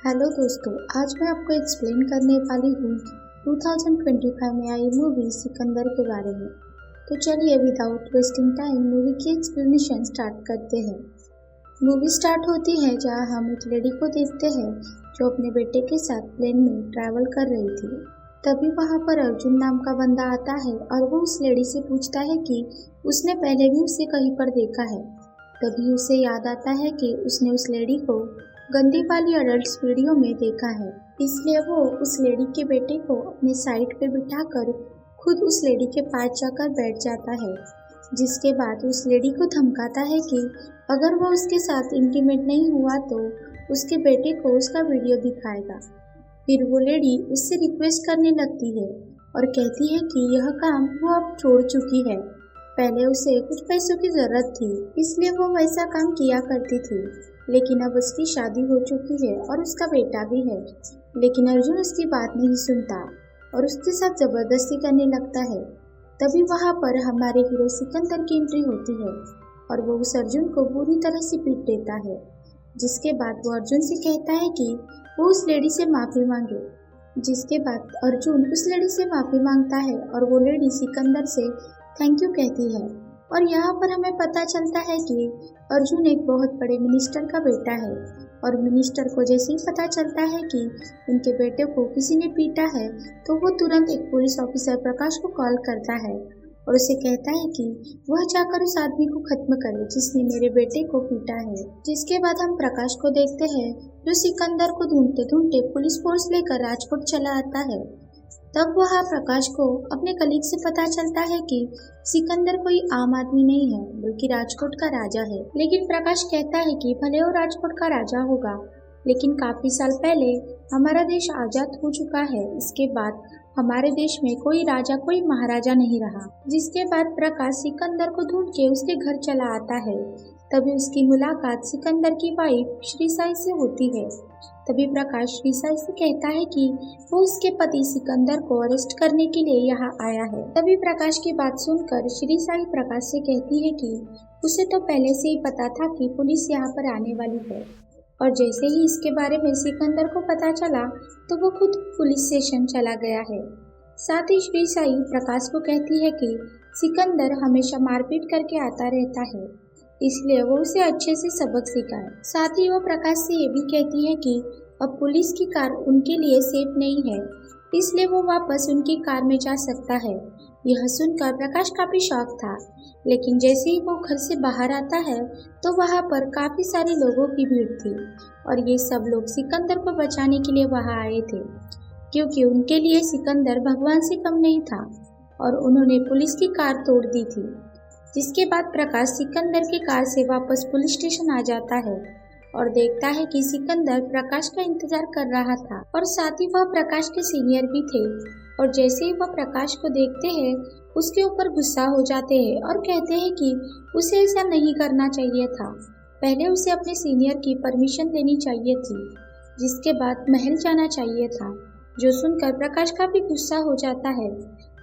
Hello दोस्तों, आज मैं आपको एक्सप्लेन करने वाली हूँ 2025 में आई मूवी सिकंदर के बारे में। तो चलिए विदाउट वेस्टिंग टाइम मूवी की एक्सप्लेनेशन स्टार्ट करते हैं। मूवी स्टार्ट होती है जहाँ हम एक लेडी को देखते हैं जो अपने बेटे के साथ प्लेन में ट्रैवल कर रही थी। तभी वहाँ पर अर्जुन नाम का बंदा आता है और वो उस लेडी से पूछता है कि उसने पहले भी उसे कहीं पर देखा है। तभी उसे याद आता है कि उसने उस लेडी को गंदी वाली अडल्ट वीडियो में देखा है। इसलिए वो उस लेडी के बेटे को अपने साइड पे बिठाकर खुद उस लेडी के पास जाकर बैठ जाता है, जिसके बाद उस लेडी को धमकाता है कि अगर वो उसके साथ इंटीमेट नहीं हुआ तो उसके बेटे को उसका वीडियो दिखाएगा। फिर वो लेडी उससे रिक्वेस्ट करने लगती है और कहती है कि यह काम वो अब छोड़ चुकी है। पहले उसे कुछ पैसों की जरूरत थी, इसलिए वो वैसा काम किया करती थी, लेकिन अब उसकी शादी हो चुकी है और उसका बेटा भी है। लेकिन अर्जुन उसकी बात नहीं सुनता और उसके साथ जबरदस्ती करने लगता है। तभी वहाँ पर हमारे हीरो सिकंदर की एंट्री होती है और वो उस अर्जुन को बुरी तरह से पीट देता है, जिसके बाद वो अर्जुन से कहता है कि वो उस लेडी से माफी मांगे। जिसके बाद अर्जुन उस लेडी से माफी मांगता है और वो लेडी सिकंदर से थैंक यू कहती है। और यहाँ पर हमें पता चलता है कि अर्जुन एक बहुत बड़े मिनिस्टर का बेटा है और मिनिस्टर को जैसे ही पता चलता है कि उनके बेटे को किसी ने पीटा है तो वो तुरंत एक पुलिस ऑफिसर प्रकाश को कॉल करता है और उसे कहता है कि वह जाकर उस आदमी को खत्म करे जिसने मेरे बेटे को पीटा है। जिसके बाद हम प्रकाश को देखते हैं जो सिकंदर को ढूंढते ढूंढते पुलिस फोर्स लेकर राजकोट चला आता है। तब वह प्रकाश को अपने कलीग से पता चलता है कि सिकंदर कोई आम आदमी नहीं है बल्कि राजकोट का राजा है। लेकिन प्रकाश कहता है कि भले वो राजकोट का राजा होगा, लेकिन काफी साल पहले हमारा देश आजाद हो चुका है। इसके बाद हमारे देश में कोई राजा कोई महाराजा नहीं रहा। जिसके बाद प्रकाश सिकंदर को ढूंढ के उसके घर चला आता है। तभी उसकी मुलाकात सिकंदर की वाइफ श्री साई से होती है। तभी प्रकाश श्री साई से कहता है कि वो उसके पति सिकंदर को अरेस्ट करने के लिए यहाँ आया है। तभी प्रकाश की बात सुनकर श्री साई प्रकाश से कहती है कि उसे तो पहले से ही पता था कि पुलिस यहाँ पर आने वाली है, और जैसे ही इसके बारे में सिकंदर को पता चला तो वो खुद पुलिस स्टेशन चला गया है। साथ ही श्री साई प्रकाश को कहती है कि सिकंदर हमेशा मारपीट करके आता रहता है, इसलिए वो उसे अच्छे से सबक सिखाए। साथ ही वो प्रकाश से ये भी कहती है कि अब पुलिस की कार उनके लिए सेफ नहीं है, इसलिए वो वापस उनकी कार में जा सकता है। यह सुनकर प्रकाश काफी शॉक था, लेकिन जैसे ही वो घर से बाहर आता है तो वहाँ पर काफी सारे लोगों की भीड़ थी और ये सब लोग सिकंदर को बचाने के लिए वहाँ आए थे, क्योंकि उनके लिए सिकंदर भगवान से कम नहीं था और उन्होंने पुलिस की कार तोड़ दी थी। जिसके बाद प्रकाश सिकंदर के कार से वापस पुलिस स्टेशन आ जाता है और देखता है कि सिकंदर प्रकाश का इंतजार कर रहा था और साथ ही वह प्रकाश के सीनियर भी थे। और जैसे ही वह प्रकाश को देखते हैं उसके ऊपर गुस्सा हो जाते हैं और कहते हैं कि उसे ऐसा नहीं करना चाहिए था, पहले उसे अपने सीनियर की परमिशन लेनी चाहिए थी, जिसके बाद महल जाना चाहिए था। जो सुनकर प्रकाश काफी गुस्सा हो जाता है।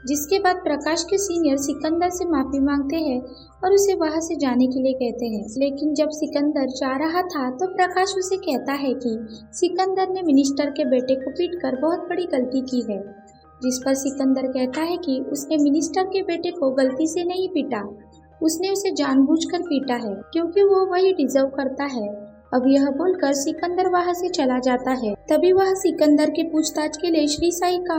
जिसके बाद प्रकाश के सीनियर सिकंदर से माफी मांगते हैं और उसे वहां से जाने के लिए कहते हैं। लेकिन जब सिकंदर जा रहा था तो प्रकाश उसे कहता है कि सिकंदर ने मिनिस्टर के बेटे को पीटकर बहुत बड़ी गलती की है। जिस पर सिकंदर कहता है कि उसने मिनिस्टर के बेटे को गलती से नहीं पीटा, उसने उसे जानबूझकर पीटा है क्योंकि वो वही डिजर्व करता है। अब यह बोलकर सिकंदर वहां से चला जाता है। तभी वह सिकंदर के पूछताछ के लिए श्री साई का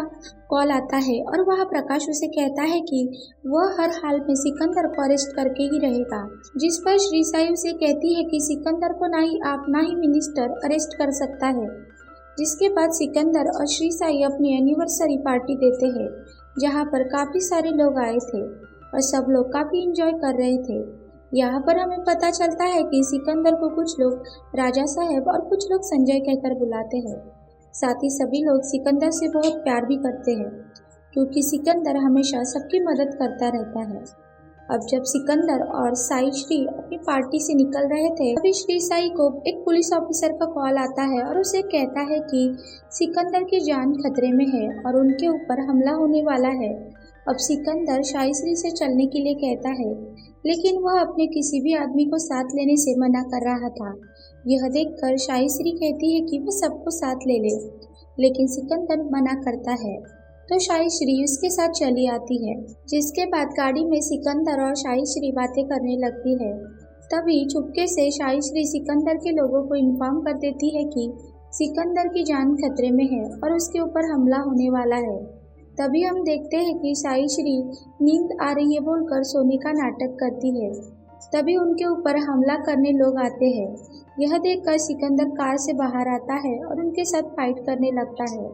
कॉल आता है और वह प्रकाश उसे कहता है कि वह हर हाल में सिकंदर को अरेस्ट करके ही रहेगा। जिस पर श्री साई उसे कहती है कि सिकंदर को ना ही आप ना ही मिनिस्टर अरेस्ट कर सकता है। जिसके बाद सिकंदर और श्री साई अपनी एनिवर्सरी पार्टी देते हैं, जहाँ पर काफी सारे लोग आए थे और सब लोग काफी इंजॉय कर रहे थे। यहाँ पर हमें पता चलता है कि सिकंदर को कुछ लोग राजा साहब और कुछ लोग संजय कहकर बुलाते हैं। साथ ही सभी लोग सिकंदर से बहुत प्यार भी करते हैं, क्योंकि सिकंदर हमेशा सबकी मदद करता रहता है। अब जब सिकंदर और साई श्री अपनी पार्टी से निकल रहे थे तभी श्री साई को एक पुलिस ऑफिसर का कॉल आता है और उसे कहता है कि सिकंदर की जान खतरे में है और उनके ऊपर हमला होने वाला है। अब सिकंदर शाइश्री से चलने के लिए कहता है, लेकिन वह अपने किसी भी आदमी को साथ लेने से मना कर रहा था, यह देखकर शाहिश्री कहती है कि वो सबको साथ ले ले, लेकिन सिकंदर मना करता है। तो शाहिश्री उसके साथ चली आती है, जिसके बाद गाड़ी में सिकंदर और शाहिश्री बातें करने लगती है। तभी चुपके से शाहिश्री सिकंदर के लोगों को इन्फॉर्म कर देती है कि सिकंदर की जान खतरे में है और उसके ऊपर हमला होने वाला है। तभी हम देखते हैं कि शाहिश्री नींद आ रही है बोलकर सोने का नाटक करती है। तभी उनके ऊपर हमला करने लोग आते हैं। यह देखकर सिकंदर कार से बाहर आता है और उनके साथ फाइट करने लगता है।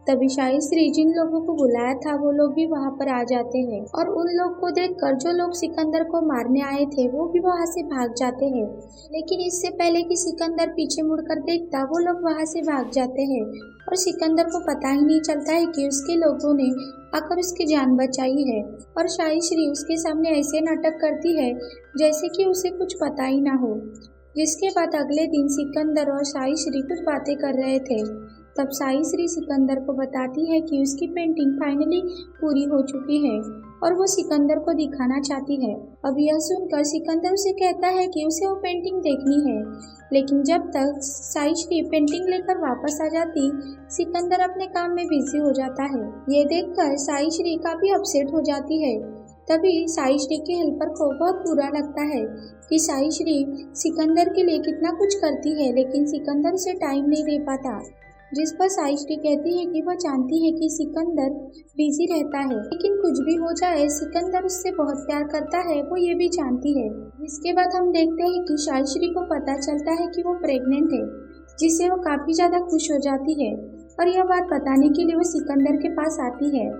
तभी शाहिश्री जिन लोगों को बुलाया था वो लोग भी वहां पर आ जाते हैं और उन लोग को देखकर जो लोग सिकंदर को मारने आए थे वो भी वहां से भाग जाते हैं। लेकिन इससे पहले कि सिकंदर पीछे मुड़कर देखता, वो लोग वहां से भाग जाते हैं और सिकंदर को पता ही नहीं चलता है कि उसके लोगों ने आकर उसकी जान बचाई है। और शाहिश्री उसके सामने ऐसे नाटक करती है जैसे कि उसे कुछ पता ही ना हो। जिसके बाद अगले दिन सिकंदर और शाहिश्री कुछ बातें कर रहे थे। तब शाहिश्री सिकंदर को बताती है कि उसकी पेंटिंग फाइनली पूरी हो चुकी है और वो सिकंदर को दिखाना चाहती है। अब यह सुनकर सिकंदर उसे कहता है कि उसे वो पेंटिंग देखनी है, लेकिन जब तक शाहिश्री पेंटिंग लेकर वापस आ जाती, सिकंदर अपने काम में बिजी हो जाता है। ये देखकर शाहिश्री काफी अपसेट हो जाती है। तभी शाहिश्री के हेल्पर को बहुत बुरा लगता है कि शाहिश्री सिकंदर के लिए कितना कुछ करती है, लेकिन सिकंदर उसे टाइम नहीं दे पाता। जिस पर शाहिश्री कहती है कि वह जानती है कि सिकंदर बिजी रहता है, लेकिन कुछ भी हो जाए सिकंदर उससे बहुत प्यार करता है, वो ये भी जानती है। इसके बाद हम देखते हैं कि शाहिश्री को पता चलता है कि वो प्रेग्नेंट है, जिससे वो काफी ज्यादा खुश हो जाती है और यह बात बताने के लिए वो सिकंदर के पास आती है।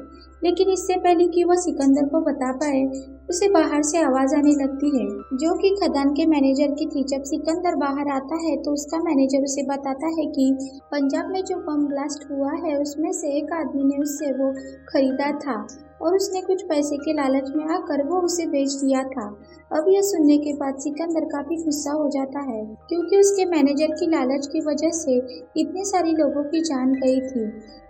लेकिन इससे पहले कि वो सिकंदर को बता पाए, उसे बाहर से आवाज आने लगती है, जो कि खदान के मैनेजर की थी। जब सिकंदर बाहर आता है तो उसका मैनेजर उसे बताता है कि पंजाब में जो बम ब्लास्ट हुआ है उसमें से एक आदमी ने उससे वो खरीदा था और उसने कुछ पैसे के लालच में आकर वो उसे बेच दिया था। अब यह सुनने के बाद सिकंदर काफी गुस्सा हो जाता है, क्योंकि उसके मैनेजर की लालच की वजह से इतने सारे लोगों की जान गई थी।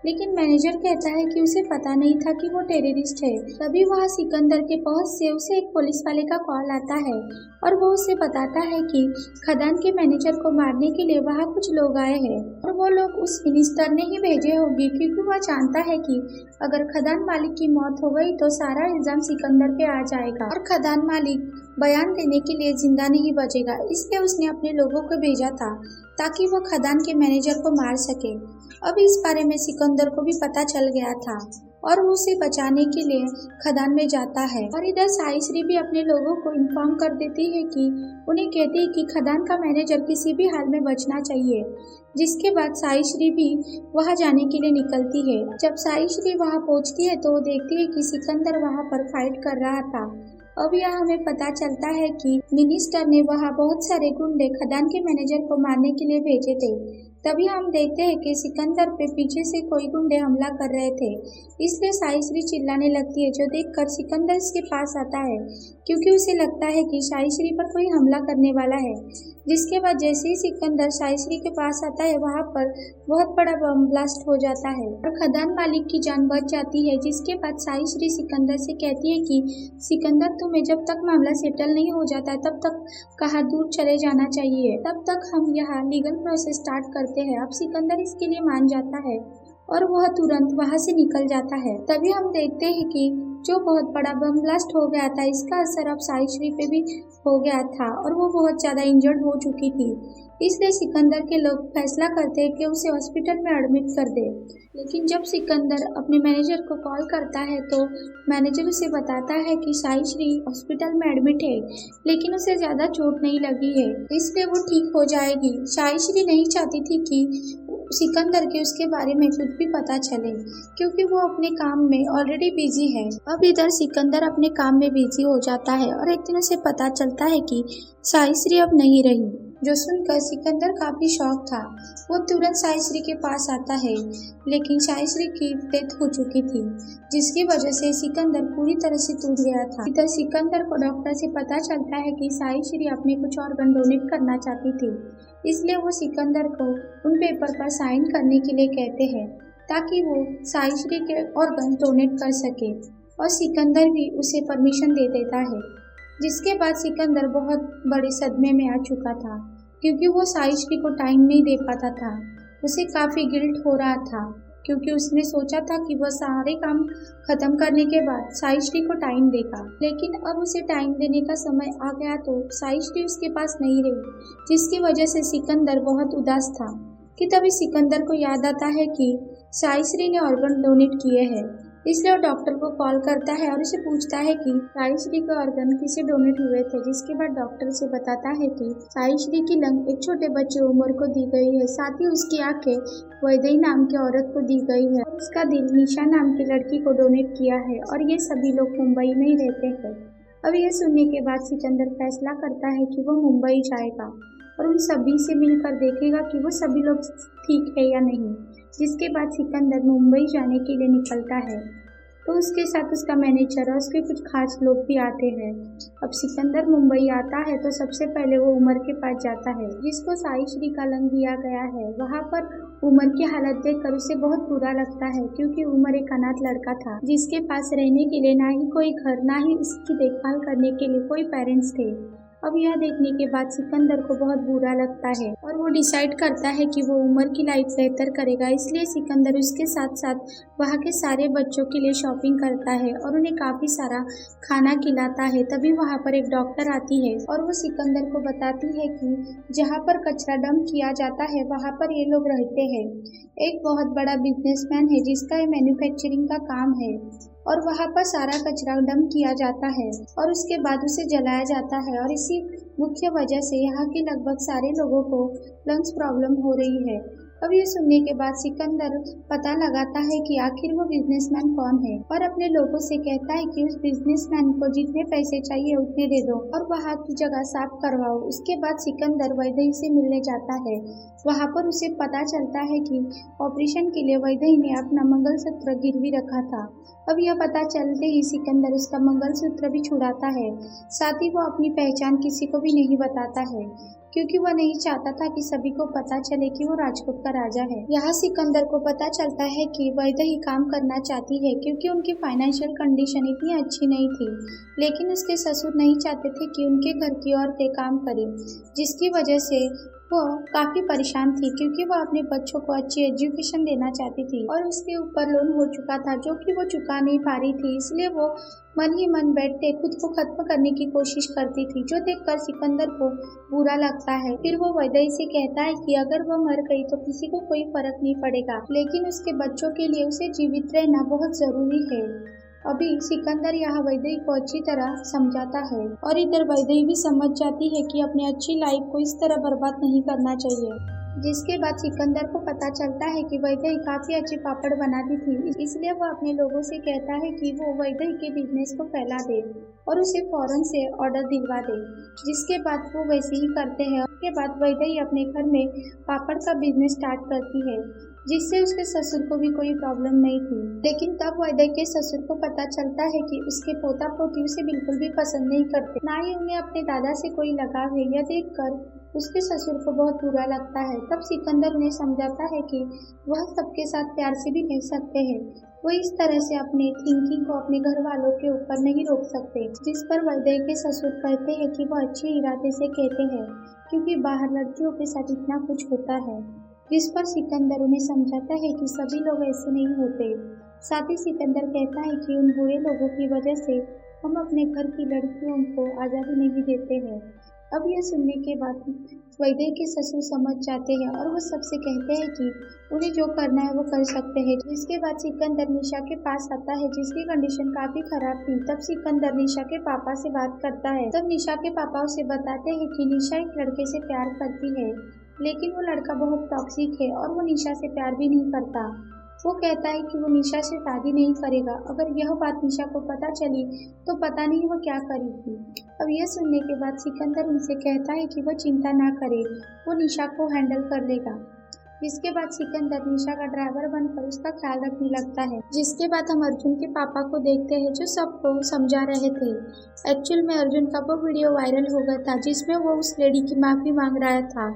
लेकिन मैनेजर कहता है कि उसे पता नहीं था कि वो टेररिस्ट है। तभी वहाँ सिकंदर के पहुंच से उसे एक पुलिस वाले का कॉल आता है और वो उसे बताता है कि खदान के मैनेजर को मारने के लिए वहाँ कुछ लोग आए हैं और वो लोग उस मिनिस्टर ने ही भेजे होंगे, क्योंकि वह जानता है कि अगर खदान मालिक की मौत हो गई तो सारा इल्जाम सिकंदर पे आ जाएगा और खदान मालिक बयान देने के लिए जिंदा नहीं बचेगा। इसलिए उसने अपने लोगों को भेजा था ताकि वह खदान के मैनेजर को मार सके। अब इस बारे में सिकंदर को भी पता चल गया था और वो उसे बचाने के लिए खदान में जाता है। और इधर शाहिश्री भी अपने लोगों को इन्फॉर्म कर देती है कि उन्हें कहती है कि खदान का मैनेजर किसी भी हाल में बचना चाहिए। जिसके बाद शाहिश्री भी वहां जाने के लिए निकलती है। जब शाहिश्री वहां पहुंचती है तो वो देखती है कि सिकंदर वहां पर फाइट कर रहा था। अब यह हमें पता चलता है कि मिनिस्टर ने वहां बहुत सारे गुंडे खदान के मैनेजर को मारने के लिए भेजे थे। तभी हम देखते हैं कि सिकंदर पे पीछे से कोई गुंडे हमला कर रहे थे, इसलिए शाहिश्री चिल्लाने लगती है, जो देखकर सिकंदर इसके पास आता है, क्योंकि उसे लगता है कि शाहिश्री पर कोई हमला करने वाला है। जिसके बाद जैसे ही सिकंदर शाहिश्री के पास आता है, वहाँ पर बहुत बड़ा बम ब्लास्ट हो जाता है और खदान मालिक की जान बच जाती है। जिसके बाद शाहिश्री सिकंदर से कहती है कि सिकंदर, तुम्हें जब तक मामला सेटल नहीं हो जाता है तब तक कहाँ दूर चले जाना चाहिए, तब तक हम यहाँ लीगल प्रोसेस स्टार्ट करते हैं। अब सिकंदर इसके लिए मान जाता है और वह तुरंत वहां से निकल जाता है। तभी हम देखते हैं कि जो बहुत बड़ा बम ब्लास्ट हो गया था, इसका असर अब शाहिश्री पे भी हो गया था और वो बहुत ज्यादा इंजर्ड हो चुकी थी। इसलिए सिकंदर के लोग फैसला करते हैं कि उसे हॉस्पिटल में एडमिट कर दे। लेकिन जब सिकंदर अपने मैनेजर को कॉल करता है तो मैनेजर उसे बताता है कि शाहिश्री हॉस्पिटल में एडमिट है, लेकिन उसे ज्यादा चोट नहीं लगी है, इसलिए वो ठीक हो जाएगी। शाहिश्री नहीं चाहती थी कि सिकंदर के उसके बारे में कुछ भी पता चले, क्योंकि वो अपने काम में ऑलरेडी बिजी है। अब इधर सिकंदर अपने काम में बिजी हो जाता है और एक दिन उसे पता चलता है कि शाहिश्री अब नहीं रही, जो सुनकर सिकंदर काफी शॉक था। वो तुरंत शाहिश्री के पास आता है, लेकिन शाहिश्री की डेथ हो चुकी थी, जिसकी वजह से सिकंदर पूरी तरह से टूट गया था। इधर सिकंदर को डॉक्टर से पता चलता है कि शाहिश्री अपने कुछ ऑर्गन डोनेट करना चाहती थी, इसलिए वो सिकंदर को उन पेपर पर साइन करने के लिए कहते हैं ताकि वो शाहिश्री के ऑर्गन डोनेट कर सके, और सिकंदर भी उसे परमिशन दे देता है। जिसके बाद सिकंदर बहुत बड़े सदमे में आ चुका था। क्योंकि वो साइश्री को टाइम नहीं दे पाता था। उसे काफ़ी गिल्ट हो रहा था क्योंकि उसने सोचा था कि वह सारे काम खत्म करने के बाद साइश्री को टाइम देगा, लेकिन अब उसे टाइम देने का समय आ गया तो साइश्री उसके पास नहीं रही, जिसकी वजह से सिकंदर बहुत उदास था। कि तभी सिकंदर को याद आता है कि साइश्री ने ऑर्गन डोनेट किए हैं, इसलिए वो डॉक्टर को कॉल करता है और उसे पूछता है कि साइश्री के ऑर्गन किसे डोनेट हुए थे, जिसके बाद डॉक्टर उसे बताता है कि साइश्री की लंग एक छोटे बच्चे उमर को दी गई है, साथ ही उसकी आंखें वैदेही नाम की औरत को दी गई है और उसका दिल निशा नाम की लड़की को डोनेट किया है और ये सभी लोग मुंबई में ही रहते हैं। अब यह सुनने के बाद सिकंदर फैसला करता है कि वो मुंबई जाएगा और उन सभी से मिलकर देखेगा कि वो सभी लोग ठीक है या नहीं, जिसके बाद सिकंदर मुंबई जाने के लिए निकलता है। तो उसके साथ उसका मैनेजर और उसके कुछ खास लोग भी आते हैं। अब सिकंदर मुंबई आता है तो सबसे पहले वो उमर के पास जाता है, जिसको साइश्री का लंग दिया गया है। वहाँ पर उमर की हालत देखकर उसे बहुत बुरा लगता है क्योंकि उमर एक अनाथ लड़का था, जिसके पास रहने के लिए ना ही कोई घर, ना ही उसकी देखभाल करने के लिए कोई पेरेंट्स थे। अब यह देखने के बाद सिकंदर को बहुत बुरा लगता है और वो डिसाइड करता है कि वो उमर की लाइफ बेहतर करेगा, इसलिए सिकंदर उसके साथ साथ वहाँ के सारे बच्चों के लिए शॉपिंग करता है और उन्हें काफ़ी सारा खाना खिलाता है। तभी वहाँ पर एक डॉक्टर आती है और वो सिकंदर को बताती है कि जहाँ पर कचरा डंप किया जाता है वहाँ पर ये लोग रहते हैं। एक बहुत बड़ा बिजनेसमैन है जिसका मैन्युफैक्चरिंग का काम है और वहाँ पर सारा कचरा डंप किया जाता है और उसके बाद उसे जलाया जाता है और इसी मुख्य वजह से यहाँ के लगभग सारे लोगों को लंग्स प्रॉब्लम हो रही है। अब ये सुनने के बाद सिकंदर पता लगाता है कि आखिर वो बिजनेसमैन कौन है और अपने लोगों से कहता है कि उस बिजनेसमैन को जितने पैसे चाहिए उतने दे दो और वहाँ की जगह साफ करवाओ। उसके बाद सिकंदर वैदेही से मिलने जाता है। वहाँ पर उसे पता चलता है कि ऑपरेशन के लिए वैदेही ने अपना मंगलसूत्र गिरवी रखा था। अब यह पता चलते ही सिकंदर उसका मंगलसूत्र भी छुड़ाता है, साथ ही वो अपनी पहचान किसी को भी नहीं बताता है क्योंकि वह नहीं चाहता था कि सभी को पता चले कि वो राजकोट का राजा है। यहाँ सिकंदर को पता चलता है कि वैदेही काम करना चाहती है क्योंकि उनकी फाइनेंशियल कंडीशन इतनी अच्छी नहीं थी, लेकिन उसके ससुर नहीं चाहते थे कि उनके घर की औरतें काम करें, जिसकी वजह से वो काफ़ी परेशान थी क्योंकि वो अपने बच्चों को अच्छी एजुकेशन देना चाहती थी और उसके ऊपर लोन हो चुका था जो कि वो चुका नहीं पा रही थी, इसलिए वो मन ही मन बैठते खुद को खत्म करने की कोशिश करती थी, जो देखकर सिकंदर को बुरा लगता है। फिर वो वैदेही से कहता है कि अगर वो मर गई तो किसी को कोई फर्क नहीं पड़ेगा, लेकिन उसके बच्चों के लिए उसे जीवित रहना बहुत जरूरी है। अभी सिकंदर यहाँ वैदेही को अच्छी तरह समझाता है और इधर वैदेही भी समझ जाती है कि अपनी अच्छी लाइफ को इस तरह बर्बाद नहीं करना चाहिए। जिसके बाद सिकंदर को पता चलता है कि वैदेही काफ़ी अच्छे पापड़ बनाती थी, इसलिए वो अपने लोगों से कहता है कि वो वैदेही के बिजनेस को फैला दे और उसे फौरन से ऑर्डर दिलवा दे, जिसके बाद वो वैसे ही करते हैं। उसके बाद वैदेही अपने घर में पापड़ का बिजनेस स्टार्ट करती है, जिससे उसके ससुर को भी कोई प्रॉब्लम नहीं थी। लेकिन तब वैदेही के ससुर को पता चलता है कि उसके पोता पोती उसे बिल्कुल भी पसंद नहीं करते, ना ही उन्हें अपने दादा से कोई लगाव है। यह देखकर उसके ससुर को बहुत बुरा लगता है। तब सिकंदर उन्हें समझाता है कि वह सबके साथ प्यार से भी रह सकते हैं, वो इस तरह से अपने थिंकिंग को अपने घर वालों के ऊपर नहीं रोक सकते। जिस पर वैदेही के ससुर कहते हैं कि वो अच्छे इरादे से कहते हैं क्योंकि बाहर लड़कियों के साथ इतना कुछ होता है। जिस पर सिकंदर उन्हें समझाता है कि सभी लोग ऐसे नहीं होते। साथ ही सिकंदर कहता है कि उन बुरे लोगों की वजह से हम अपने घर की लड़कियों को आज़ादी नहीं देते हैं। अब यह सुनने के बाद वैदेही के ससुर समझ जाते हैं और वो सबसे कहते हैं कि उन्हें जो करना है वो कर सकते हैं। इसके बाद सिकंदर निशा के पास आता है, जिसकी कंडीशन काफ़ी खराब थी। तब सिकंदर निशा के पापा से बात करता है। तब निशा के पापा उसे बताते हैं कि निशा एक लड़के से प्यार करती है, लेकिन वो लड़का बहुत टॉक्सिक है और वो निशा से प्यार भी नहीं करता। वो कहता है कि वो निशा से शादी नहीं करेगा। अगर यह बात निशा को पता चली तो पता नहीं वो क्या करेगी। अब यह सुनने के बाद सिकंदर उनसे कहता है कि वो चिंता ना करे, वो निशा को हैंडल कर लेगा। जिसके बाद सिकंदर निशा का ड्राइवर बनकर उसका ख्याल रखने लगता है। जिसके बाद हम अर्जुन के पापा को देखते हैं जो सबको समझा रहे थे। एक्चुअल में अर्जुन का वो वीडियो वायरल हो गया था जिसमें वो उस लेडी की माफ़ी मांग रहा था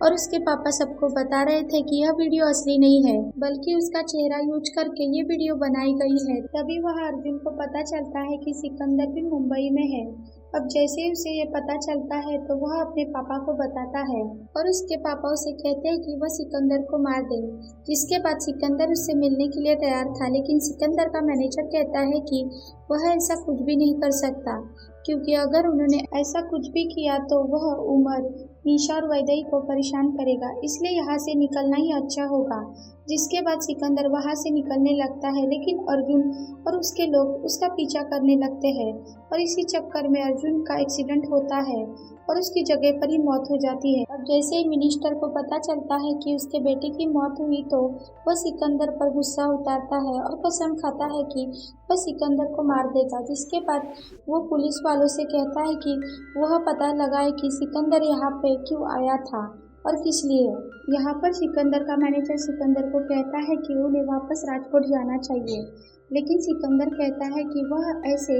और उसके पापा सबको बता रहे थे कि यह वीडियो असली नहीं है, बल्कि उसका चेहरा यूज करके ये वीडियो बनाई गई है। तभी वह अर्जुन को पता चलता है कि सिकंदर भी मुंबई में है अब जैसे ही उसे ये पता चलता है तो वह अपने पापा को बताता है और उसके पापा उसे कहते हैं कि वह सिकंदर को मार दे। जिसके बाद सिकंदर उससे मिलने के लिए तैयार था, लेकिन सिकंदर का मैनेजर कहता है कि वह ऐसा कुछ भी नहीं कर सकता, क्योंकि अगर उन्होंने ऐसा कुछ भी किया तो वह उमर, निशा और वैदेही को परेशान करेगा, इसलिए यहाँ से निकलना ही अच्छा होगा। जिसके बाद सिकंदर वहाँ से निकलने लगता है, लेकिन अर्जुन और उसके लोग उसका पीछा करने लगते हैं और इसी चक्कर में अर्जुन का एक्सीडेंट होता है और उसकी जगह पर ही मौत हो जाती है। अब जैसे ही मिनिस्टर को पता चलता है कि उसके बेटे की मौत हुई तो वह सिकंदर पर गुस्सा उतारता है और कसम खाता है कि वह सिकंदर को मार देगा। जिसके बाद वो पुलिस वालों से कहता है कि वह पता लगाए कि सिकंदर यहाँ पे क्यों आया था और किस लिए। यहाँ पर सिकंदर का मैनेजर सिकंदर को कहता है कि उन्हें वापस राजकोट जाना चाहिए, लेकिन सिकंदर कहता है कि वह ऐसे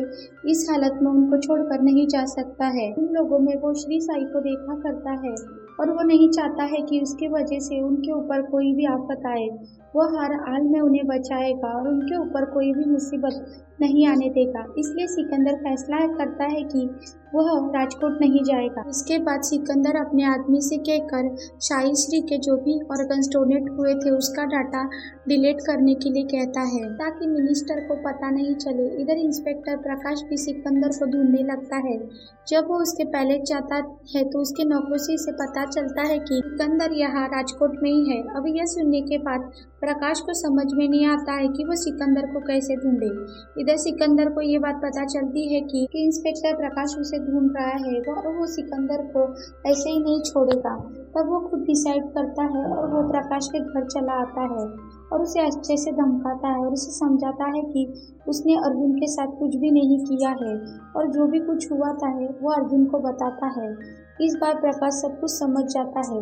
इस हालत में उनको छोड़कर नहीं जा सकता है। उन लोगों में वो श्री साई को देखा करता है और वो नहीं चाहता है कि उसकी वजह से उनके ऊपर कोई भी आफत आए। वह हर हाल में उन्हें बचाएगा और उनके ऊपर कोई भी मुसीबत नहीं आने देगा। इसलिए सिकंदर फैसला करता है कि वह राजकोट नहीं जाएगा। इसके बाद सिकंदर अपने आदमी से कहकर शाही श्री के जो भी ऑर्गन्स डोनेट हुए थे उसका डाटा डिलीट करने के लिए कहता है, ताकि मिनिस्टर को पता नहीं चले। इधर इंस्पेक्टर प्रकाश भी सिकंदर को ढूंढने लगता है। जब वो उसके पैलेस जाता है तो उसके नौकरों से इसे पता चलता है कि सिकंदर यहाँ राजकोट में ही है। अब यह सुनने के बाद प्रकाश को समझ में नहीं आता है कि वो सिकंदर को कैसे ढूंढे। इधर सिकंदर को ये बात पता चलती है कि इंस्पेक्टर प्रकाश उसे ढूंढ रहा है और वो सिकंदर को ऐसे ही नहीं छोड़ेगा। तब वो खुद डिसाइड करता है और वो प्रकाश के घर चला आता है और उसे अच्छे से धमकाता है और उसे समझाता है कि उसने अर्जुन के साथ कुछ भी नहीं किया है और जो भी कुछ हुआ था वो अर्जुन को बताता है। इस बार प्रकाश सब कुछ समझ जाता है।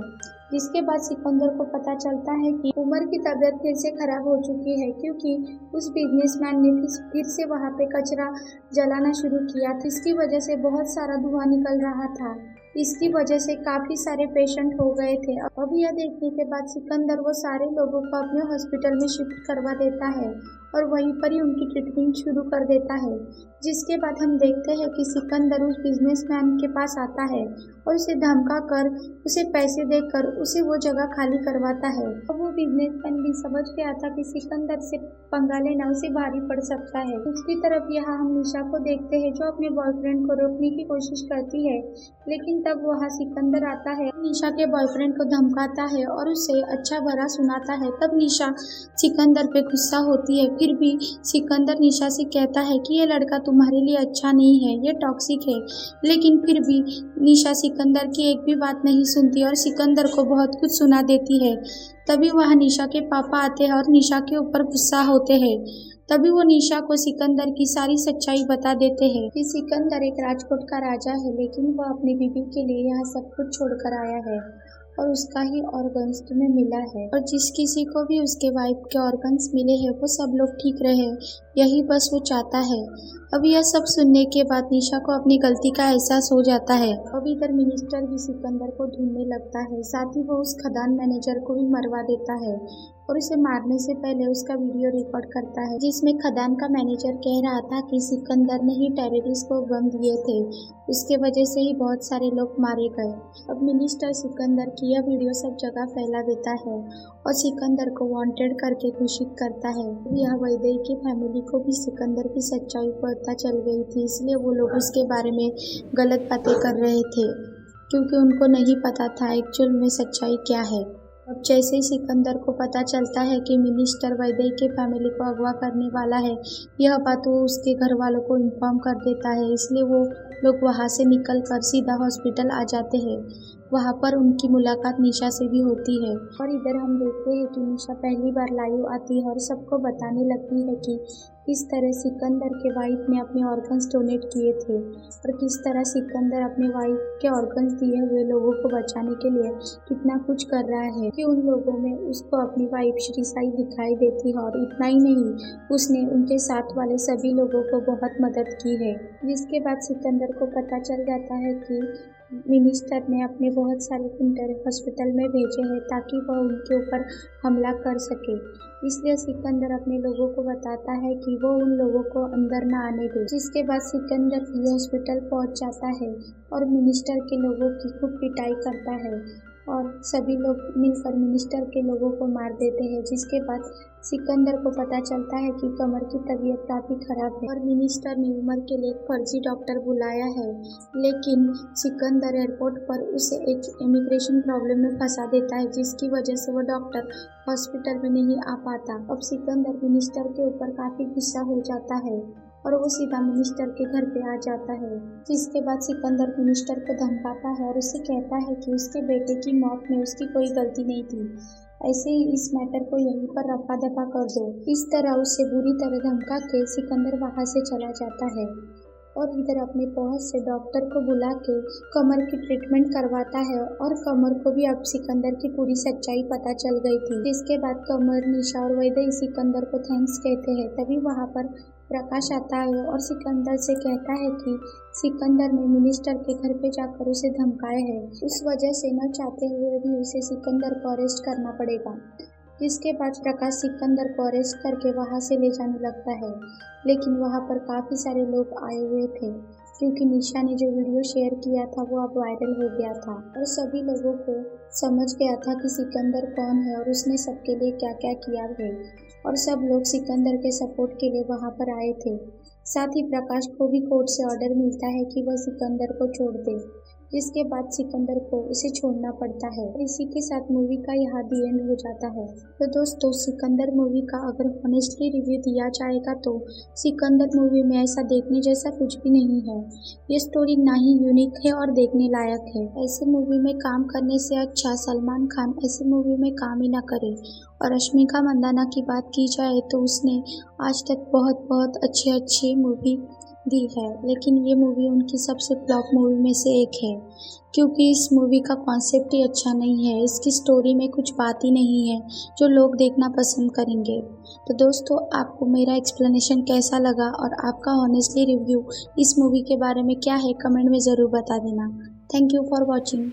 जिसके बाद सिकंदर को पता चलता है कि उमर की तबीयत फिर से खराब हो चुकी है, क्योंकि उस बिजनेसमैन ने फिर से वहाँ पे कचरा जलाना शुरू किया था। इसकी वजह से बहुत सारा धुआं निकल रहा था। इसकी वजह से काफ़ी सारे पेशेंट हो गए थे। अब यह देखने के बाद सिकंदर वो सारे लोगों को अपने हॉस्पिटल में शिफ्ट करवा देता है और वहीं पर ही उनकी ट्रीटमेंट शुरू कर देता है। जिसके बाद हम देखते हैं कि सिकंदर उस बिजनेसमैन के पास आता है और उसे धमका कर उसे पैसे देकर उसे वो जगह खाली करवाता है। अब वो बिजनेसमैन भी समझ गया था कि सिकंदर से पंगा लेना उसे भारी पड़ सकता है। दूसरी तरफ यहाँ हम निशा को देखते हैं जो अपने बॉयफ्रेंड को रोकने की कोशिश करती है, लेकिन तब वहाँ सिकंदर आता है, निशा के बॉयफ्रेंड को धमकाता है और उसे अच्छा भला सुनाता है। तब निशा सिकंदर पे गुस्सा होती है। फिर भी सिकंदर निशा से कहता है कि ये लड़का तुम्हारे लिए अच्छा नहीं है, ये टॉक्सिक है। लेकिन फिर भी निशा सिकंदर की एक भी बात नहीं सुनती और सिकंदर को बहुत कुछ सुना देती है। तभी वहाँ निशा के पापा आते हैं और निशा के ऊपर गुस्सा होते हैं। तभी वो निशा को सिकंदर की सारी सच्चाई बता देते हैं कि सिकंदर एक राजकोट का राजा है, लेकिन वह अपनी बीवी के लिए यहाँ सब कुछ छोड़कर आया है और उसका ही ऑर्गन्स तुम्हें मिला है, और जिस किसी को भी उसके वाइफ के ऑर्गन्स मिले हैं वो सब लोग ठीक रहे, यही बस वो चाहता है। अब यह सब सुनने के बाद निशा को अपनी गलती का एहसास हो जाता है। अब इधर मिनिस्टर भी सिकंदर को ढूंढने लगता है, साथ ही वो उस खदान मैनेजर को भी मरवा देता है और उसे मारने से पहले उसका वीडियो रिकॉर्ड करता है, जिसमें खदान का मैनेजर कह रहा था कि सिकंदर ने ही टेररिस्ट को बम दिए थे, उसके वजह से ही बहुत सारे लोग मारे गए। अब मिनिस्टर सिकंदर की यह वीडियो सब जगह फैला देता है और सिकंदर को वांटेड करके घोषित करता है। यह वैदेही की फैमिली को भी सिकंदर की सच्चाई पता चल गई थी, इसलिए वो लोग उसके बारे में गलत बातें कर रहे थे, क्योंकि उनको नहीं पता था एक्चुअल में सच्चाई क्या है। अब जैसे ही सिकंदर को पता चलता है कि मिनिस्टर वैदेही के फैमिली को अगवा करने वाला है, यह बात वो उसके घर वालों को इन्फॉर्म कर देता है। इसलिए वो लोग वहाँ से निकलकर सीधा हॉस्पिटल आ जाते हैं। वहाँ पर उनकी मुलाकात निशा से भी होती है और इधर हम देखते हैं कि निशा पहली बार लाइव आती है और सबको बताने लगती है कि किस तरह सिकंदर के वाइफ ने अपने ऑर्गन्स डोनेट किए थे और किस तरह सिकंदर अपने वाइफ के ऑर्गन्स दिए हुए लोगों को बचाने के लिए कितना कुछ कर रहा है, कि उन लोगों में उसको अपनी वाइफ श्री साई दिखाई देती है। और इतना ही नहीं, उसने उनके साथ वाले सभी लोगों को बहुत मदद की है। जिसके बाद सिकंदर को पता चल जाता है कि मिनिस्टर ने अपने बहुत सारे गुंडे हॉस्पिटल में भेजे हैं ताकि वह उनके ऊपर हमला कर सके। इसलिए सिकंदर अपने लोगों को बताता है कि वो उन लोगों को अंदर न आने दे। जिसके बाद सिकंदर भी हॉस्पिटल पहुंच जाता है और मिनिस्टर के लोगों की खूब पिटाई करता है और सभी लोग मिलकर मिनिस्टर के लोगों को मार देते हैं। जिसके बाद सिकंदर को पता चलता है कि कमर की तबीयत काफ़ी खराब है और मिनिस्टर ने उमर के लिए एक फर्जी डॉक्टर बुलाया है, लेकिन सिकंदर एयरपोर्ट पर उसे एक इमिग्रेशन प्रॉब्लम में फंसा देता है, जिसकी वजह से वो डॉक्टर हॉस्पिटल में नहीं आ पाता। अब सिकंदर मिनिस्टर के ऊपर काफ़ी गुस्सा हो जाता है और वो सीधा मिनिस्टर के घर पे आ जाता है। जिसके बाद सिकंदर मिनिस्टर को धमकाता है और उससे कहता है कि उसके बेटे की मौत में उसकी कोई गलती नहीं थी, ऐसे ही इस मैटर को यहीं पर रफा दफा कर दो। इस तरह उसे बुरी तरह धमका के सिकंदर वहां से चला जाता है और इधर अपने पहुंच से डॉक्टर को बुला के कमर की ट्रीटमेंट करवाता है और कमर को भी अब सिकंदर की पूरी सच्चाई पता चल गई थी। जिसके बाद कमर, निशा और वैदेही सिकंदर को थैंक्स कहते हैं। तभी वहां पर प्रकाश आता है और सिकंदर से कहता है कि सिकंदर ने मिनिस्टर के घर पे जाकर उसे धमकाया है, उस वजह से न चाहते हुए भी उसे सिकंदर को अरेस्ट करना पड़ेगा। जिसके बाद प्रकाश सिकंदर को अरेस्ट करके वहां से ले जाने लगता है, लेकिन वहां पर काफ़ी सारे लोग आए हुए थे क्योंकि निशा ने जो वीडियो शेयर किया था वो अब वायरल हो गया था और सभी लोगों को समझ गया था कि सिकंदर कौन है और उसने सबके लिए क्या क्या किया है और सब लोग सिकंदर के सपोर्ट के लिए वहां पर आए थे। साथ ही प्रकाश को भी कोर्ट से ऑर्डर मिलता है कि वह सिकंदर को छोड़ दे, जिसके बाद सिकंदर को उसे छोड़ना पड़ता है। इसी के साथ मूवी का यहाँ दी एंड हो जाता है। तो दोस्तों, सिकंदर मूवी का अगर ऑनेस्टली रिव्यू दिया जाएगा तो सिकंदर मूवी में ऐसा देखने जैसा कुछ भी नहीं है। ये स्टोरी ना ही यूनिक है और देखने लायक है। ऐसे मूवी में काम करने से अच्छा सलमान खान ऐसे मूवी में काम ही ना करे। और रश्मिका मंदाना की बात की जाए तो उसने आज तक बहुत अच्छी मूवी दी है, लेकिन ये मूवी उनकी सबसे फ्लॉप मूवी में से एक है क्योंकि इस मूवी का कॉन्सेप्ट ही अच्छा नहीं है। इसकी स्टोरी में कुछ बात ही नहीं है जो लोग देखना पसंद करेंगे। तो दोस्तों, आपको मेरा एक्सप्लेनेशन कैसा लगा और आपका ऑनेस्टली रिव्यू इस मूवी के बारे में क्या है, कमेंट में ज़रूर बता देना। Thank you for watching.